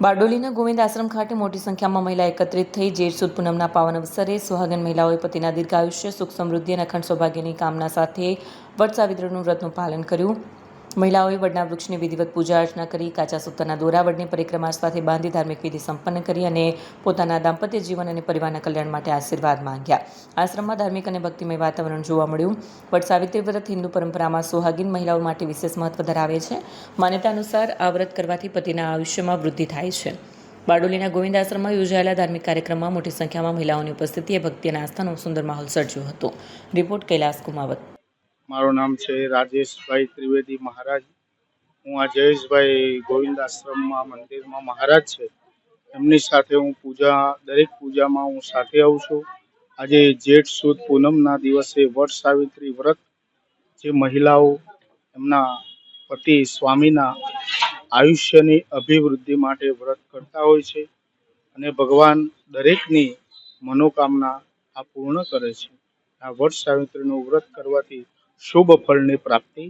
બારડોલીના ગોવિંદ આશ્રમ ખાતે મોટી સંખ્યામાં મહિલા એકત્રિત થઈ જેઠ સુદ પૂનમના પાવન અવસરે સુહાગન મહિલાઓએ પતિના દીર્ઘાયુષ્ય સુખ સમૃદ્ધિ અને અખંડ સૌભાગ્યની કામના સાથે વટ સાવિત્રીનું વ્રતનું પાલન કર્યું. મહિલાઓએ વડના વૃક્ષની વિધિવત પૂજા અર્ચના કરી, કાચા સૂતરના દોરા વડની પરિક્રમા સાથે બાંધી ધાર્મિક વિધિ સંપન્ન કરી અને પોતાના દાંપત્ય જીવન અને પરિવારના કલ્યાણ માટે આશીર્વાદ માંગ્યા. આશ્રમમાં ધાર્મિક અને ભક્તિમય વાતાવરણ જોવા મળ્યું. વટ સાવિત્રી વ્રત હિન્દુ પરંપરામાં સુહાગીન મહિલાઓ માટે વિશેષ મહત્વ ધરાવે છે. માન્યતા અનુસાર આ વ્રત કરવાથી પતિના આયુષ્યમાં વૃદ્ધિ થાય છે. બારડોલીના ગોવિંદ આશ્રમમાં યોજાયેલા ધાર્મિક કાર્યક્રમમાં મોટી સંખ્યામાં મહિલાઓની ઉપસ્થિતિએ ભક્તિ અને આસ્થાનો સુંદર માહોલ સર્જ્યો હતો. રિપોર્ટ કૈલાસ કુમાવત. મારું નામ છે રાજેશભાઈ ત્રિવેદી મહારાજ. હું આ જયેશભાઈ ગોવિંદ આશ્રમમાં મંદિરમાં મહારાજ છે, એમની સાથે હું દરેક પૂજામાં હું સાથે આવું છું. આજે જેઠ સુદ પૂનમના દિવસે વટ સાવિત્રી વ્રત જે મહિલાઓ એમના પતિ સ્વામીના આયુષ્યની અભિવૃદ્ધિ માટે વ્રત કરતા હોય છે અને ભગવાન દરેકની મનોકામના આ પૂર્ણ કરે છે. આ વટ સાવિત્રીનું વ્રત કરવાથી શુભ ફળની પ્રાપ્તિ